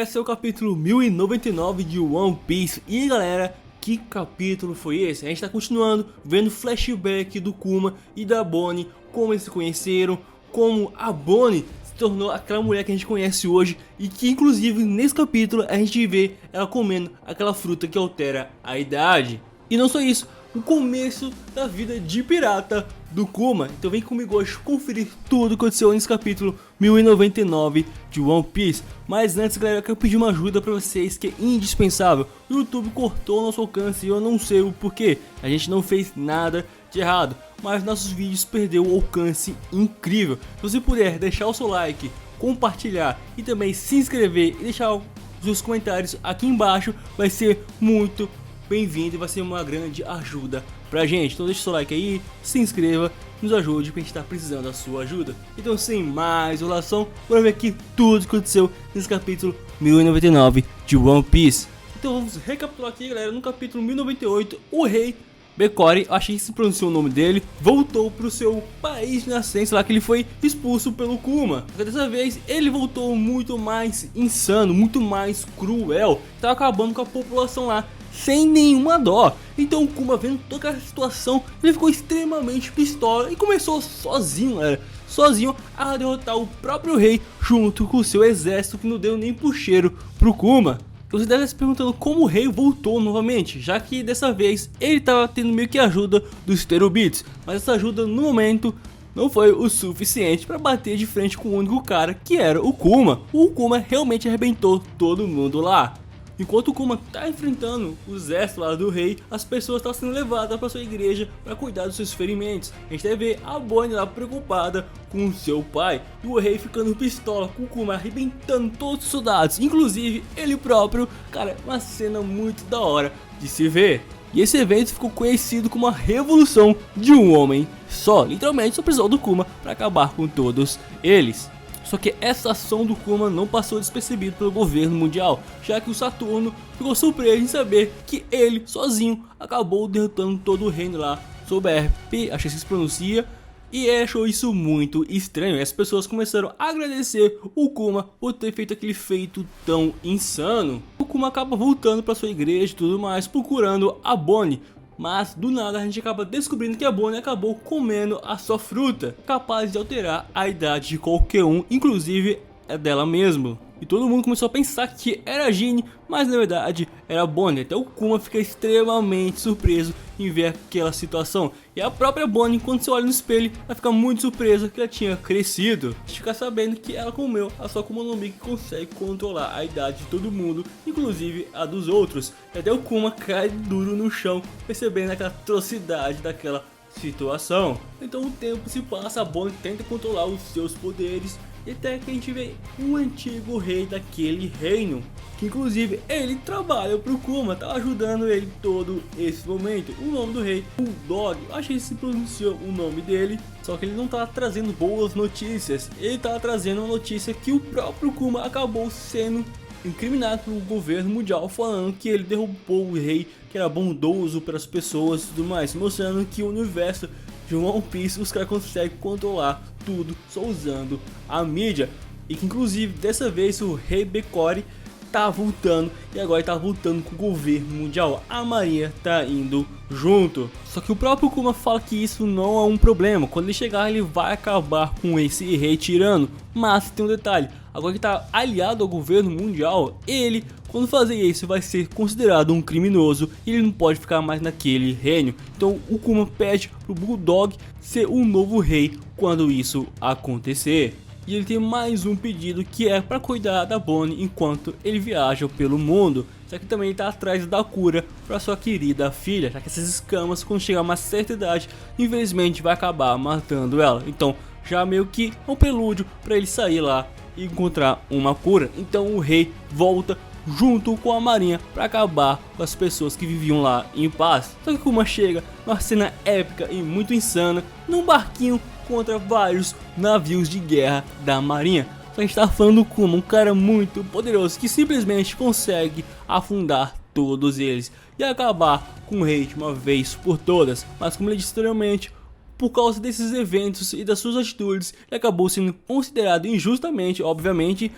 esse é o capítulo 1099 de One Piece. E galera, que capítulo foi esse? A gente tá continuando vendo flashback do Kuma e da Bonnie, como eles se conheceram, como a Bonnie se tornou aquela mulher que a gente conhece hoje. E que inclusive nesse capítulo a gente vê ela comendo aquela fruta que altera a idade. E não só isso, o começo da vida de pirata do Kuma. Então vem comigo hoje conferir tudo que aconteceu nesse capítulo 1099 de One Piece. Mas antes, galera, eu quero pedir uma ajuda pra vocês que é indispensável. O YouTube cortou o nosso alcance e eu não sei o porquê. A gente não fez nada de errado, mas nossos vídeos perderam um alcance incrível. Se você puder deixar o seu like, compartilhar e também se inscrever e deixar os seus comentários aqui embaixo, vai ser muito bem-vindo e vai ser uma grande ajuda pra gente. Então deixa o seu like aí, se inscreva, nos ajude, porque a gente tá precisando da sua ajuda. Então sem mais enrolação, bora ver aqui tudo que aconteceu nesse capítulo 1099 de One Piece. Então vamos recapitular aqui, galera. No capítulo 1098, o rei Bekori, acho que se pronunciou o nome dele, voltou pro seu país de nascença lá, que ele foi expulso pelo Kuma. Só que dessa vez ele voltou muito mais insano, muito mais cruel, tava acabando com a população lá sem nenhuma dó. Então o Kuma, vendo toda essa situação, ele ficou extremamente pistola e começou sozinho, galera, sozinho a derrotar o próprio rei junto com o seu exército, que não deu nem pro cheiro pro Kuma. Você deve estar se perguntando como o rei voltou novamente, já que dessa vez ele estava tendo meio que ajuda dos Sterubits, mas essa ajuda no momento não foi o suficiente para bater de frente com o único cara, que era o Kuma. O Kuma realmente arrebentou todo mundo lá. Enquanto o Kuma tá enfrentando o exército lá do rei, as pessoas estão sendo levadas para sua igreja para cuidar dos seus ferimentos. A gente deve ver a Bonnie lá preocupada com o seu pai, e o rei ficando pistola com o Kuma arrebentando todos os soldados, inclusive ele próprio. Cara, uma cena muito da hora de se ver. E esse evento ficou conhecido como a revolução de um homem só. Literalmente só precisou do Kuma para acabar com todos eles. Só que essa ação do Kuma não passou despercebido pelo governo mundial, já que o Saturno ficou surpreso em saber que ele, sozinho, acabou derrotando todo o reino lá sob a RP, acho que se pronuncia, e ele achou isso muito estranho. E as pessoas começaram a agradecer o Kuma por ter feito aquele feito tão insano. O Kuma acaba voltando para sua igreja e tudo mais, procurando a Bonnie. Mas do nada a gente acaba descobrindo que a Bonnie acabou comendo a sua fruta, capaz de alterar a idade de qualquer um, inclusive a dela mesmo. E todo mundo começou a pensar que era a Jeanne, mas na verdade era a Bonnie. Até o Kuma fica extremamente surpreso em ver aquela situação. E a própria Bonnie, quando você olha no espelho, ela fica muito surpresa que ela tinha crescido. A gente fica sabendo que ela comeu a sua Akuma no Mi, que consegue controlar a idade de todo mundo, inclusive a dos outros. E até o Kuma cai duro no chão, percebendo aquela atrocidade daquela situação. Então o tempo se passa, a Bonnie tenta controlar os seus poderes, e até que a gente vê um antigo rei daquele reino, que inclusive ele trabalha pro Kuma, tá ajudando ele todo esse momento. O nome do rei, Bulldog, acho que se pronunciou o nome dele, só que ele não tá trazendo boas notícias. Ele tá trazendo uma notícia que o próprio Kuma acabou sendo incriminado pelo governo mundial, falando que ele derrubou o rei, que era bondoso para as pessoas e tudo mais, mostrando que o universo de One Piece os caras conseguem controlar tudo só usando a mídia. E que inclusive dessa vez o rei Bekori tá voltando, e agora ele tá voltando com o governo mundial. A marinha tá indo junto. Só que o próprio Kuma fala que isso não é um problema. Quando ele chegar, ele vai acabar com esse rei tirano. Mas tem um detalhe: agora que tá aliado ao governo mundial, ele, quando fazer isso, vai ser considerado um criminoso e ele não pode ficar mais naquele reino. Então o Kuma pede pro Bulldog ser o novo rei quando isso acontecer. E ele tem mais um pedido, que é para cuidar da Bonnie enquanto ele viaja pelo mundo. Só que também ele tá atrás da cura para sua querida filha, já que essas escamas, quando chegar a uma certa idade, infelizmente vai acabar matando ela. Então já meio que é um prelúdio para ele sair lá e encontrar uma cura. Então o rei volta junto com a marinha para acabar com as pessoas que viviam lá em paz. Só que Kuma chega numa cena épica e muito insana, num barquinho contra vários navios de guerra da marinha. Só que a gente tá falando do Kuma, um cara muito poderoso que simplesmente consegue afundar todos eles e acabar com o rei de uma vez por todas. Mas como ele disse anteriormente, por causa desses eventos e das suas atitudes, ele acabou sendo considerado injustamente, obviamente,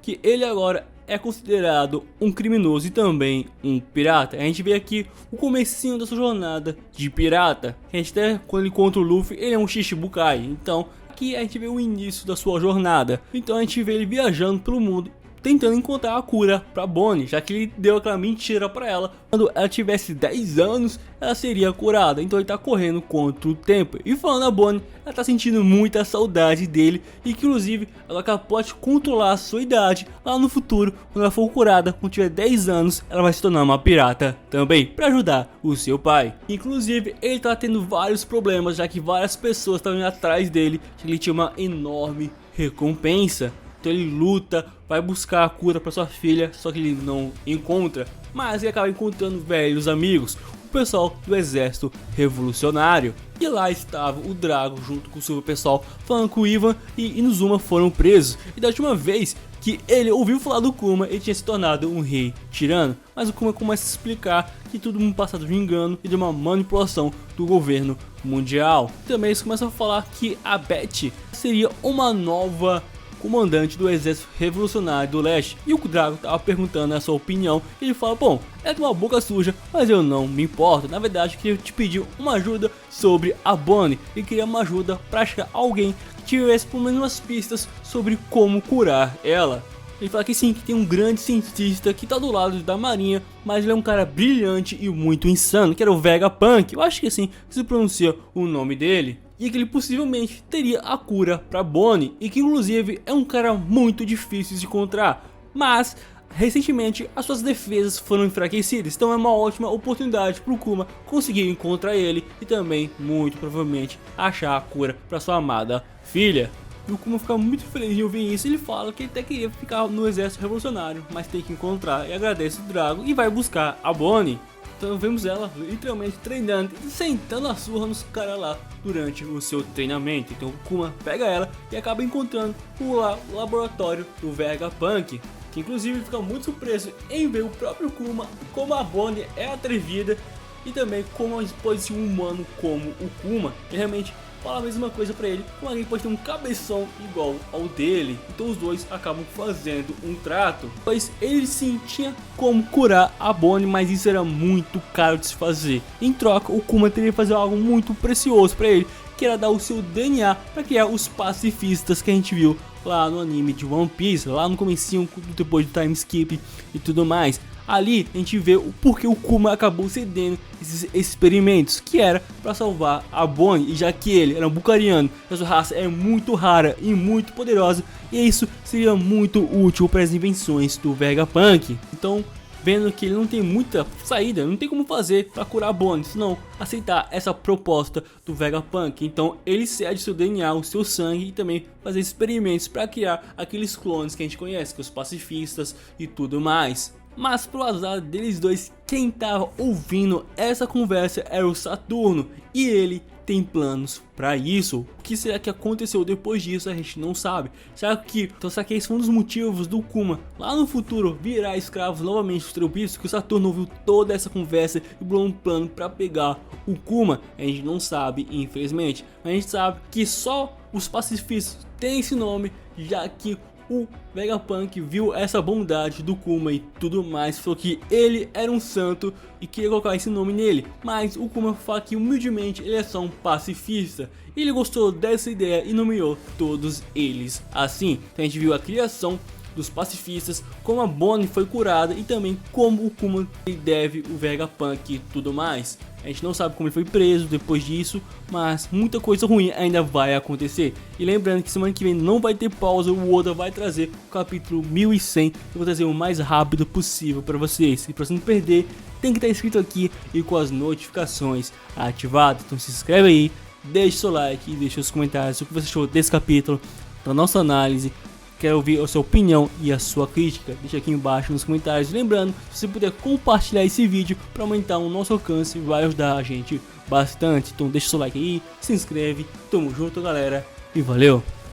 que ele agora é considerado um criminoso e também um pirata. A gente vê aqui o comecinho da sua jornada de pirata. A gente até, quando ele encontra o Luffy, ele é um Shichibukai. Então aqui a gente vê o início da sua jornada. Então a gente vê ele viajando pelo mundo, tentando encontrar a cura pra Bonnie, já que ele deu aquela mentira pra ela. Quando ela tivesse 10 anos, ela seria curada. Então ele tá correndo contra o tempo. E falando a Bonnie, ela tá sentindo muita saudade dele. E que inclusive ela pode controlar a sua idade lá no futuro. Quando ela for curada, quando tiver 10 anos, ela vai se tornar uma pirata também, pra ajudar o seu pai. Inclusive ele tá tendo vários problemas, já que várias pessoas estão indo atrás dele. Ele tinha uma enorme recompensa. Então ele luta, vai buscar a cura para sua filha, só que ele não encontra. Mas ele acaba encontrando velhos amigos, o pessoal do exército revolucionário. E lá estava o Drago junto com o seu pessoal, falando que o Ivan e Inazuma foram presos. E da última vez que ele ouviu falar do Kuma, ele tinha se tornado um rei tirano. Mas o Kuma começa a explicar que tudo um passado de engano e de uma manipulação do governo mundial. Também eles começam a falar que a Beth seria uma nova comandante do exército revolucionário do leste. E o Drago tava perguntando a sua opinião. E ele fala: bom, é de uma boca suja, mas eu não me importo. Na verdade, eu queria te pedir uma ajuda sobre a Bonnie. E queria uma ajuda para achar alguém que tivesse pelo menos umas pistas sobre como curar ela. Ele fala que sim, que tem um grande cientista que tá do lado da marinha, mas ele é um cara brilhante e muito insano, que era o Vegapunk. Eu acho que assim se pronuncia o nome dele. E que ele possivelmente teria a cura para Bonnie, e que inclusive é um cara muito difícil de encontrar. Mas recentemente as suas defesas foram enfraquecidas, então é uma ótima oportunidade para o Kuma conseguir encontrar ele e também muito provavelmente achar a cura para sua amada filha. E o Kuma fica muito feliz em ouvir isso. Ele fala que ele até queria ficar no exército revolucionário, mas tem que encontrar, e agradece o Drago e vai buscar a Bonnie. Então vemos ela literalmente treinando e sentando a surra nos caras lá durante o seu treinamento. Então o Kuma pega ela e acaba encontrando o laboratório do Vegapunk, que inclusive fica muito surpreso em ver o próprio Kuma, como a Bonnie é atrevida e também como pode ser um humano como o Kuma. Ele realmente fala a mesma coisa pra ele, como alguém pode ter um cabeção igual ao dele. Então os dois acabam fazendo um trato, pois ele sim tinha como curar a Bonnie, mas isso era muito caro de se fazer. Em troca, o Kuma teria que fazer algo muito precioso pra ele, que era dar o seu DNA para criar os pacifistas que a gente viu lá no anime de One Piece, lá no comecinho, depois do time skip e tudo mais. Ali a gente vê o porquê o Kuma acabou cedendo esses experimentos, que era para salvar a Bonnie, e já que ele era um bucariano, a sua raça é muito rara e muito poderosa, e isso seria muito útil para as invenções do Vegapunk. Então, vendo que ele não tem muita saída, não tem como fazer para curar a Bonnie, senão aceitar essa proposta do Vegapunk. Então ele cede seu DNA, o seu sangue, e também fazer experimentos para criar aqueles clones que a gente conhece, que os pacifistas e tudo mais. Mas pro azar deles dois, quem tava ouvindo essa conversa era o Saturno, e ele tem planos para isso. O que será que aconteceu depois disso, a gente não sabe. Será que esse foi um dos motivos do Kuma lá no futuro virar escravo novamente dos Tropicos, que o Saturno ouviu toda essa conversa e bolou um plano para pegar o Kuma? A gente não sabe, infelizmente. Mas a gente sabe que só os pacifistas têm esse nome, já que o Vegapunk viu essa bondade do Kuma e tudo mais, falou que ele era um santo e queria colocar esse nome nele. Mas o Kuma fala que humildemente ele é só um pacifista. Ele gostou dessa ideia e nomeou todos eles assim. Então a gente viu a criação dos pacifistas, como a Bonnie foi curada e também como o Kuma deve o Vegapunk e tudo mais. A gente não sabe como ele foi preso depois disso, mas muita coisa ruim ainda vai acontecer. E lembrando que semana que vem não vai ter pausa, o Oda vai trazer o capítulo 1100. Eu vou trazer o mais rápido possível para vocês. E para você não perder, tem que estar inscrito aqui e com as notificações ativadas. Então se inscreve aí, deixe seu like e deixe os comentários o que você achou desse capítulo, da nossa análise. Quero ouvir a sua opinião e a sua crítica. Deixa aqui embaixo nos comentários. Lembrando, se você puder compartilhar esse vídeo para aumentar o nosso alcance, vai ajudar a gente bastante. Então deixa o seu like aí, se inscreve. Tamo junto, galera, e valeu!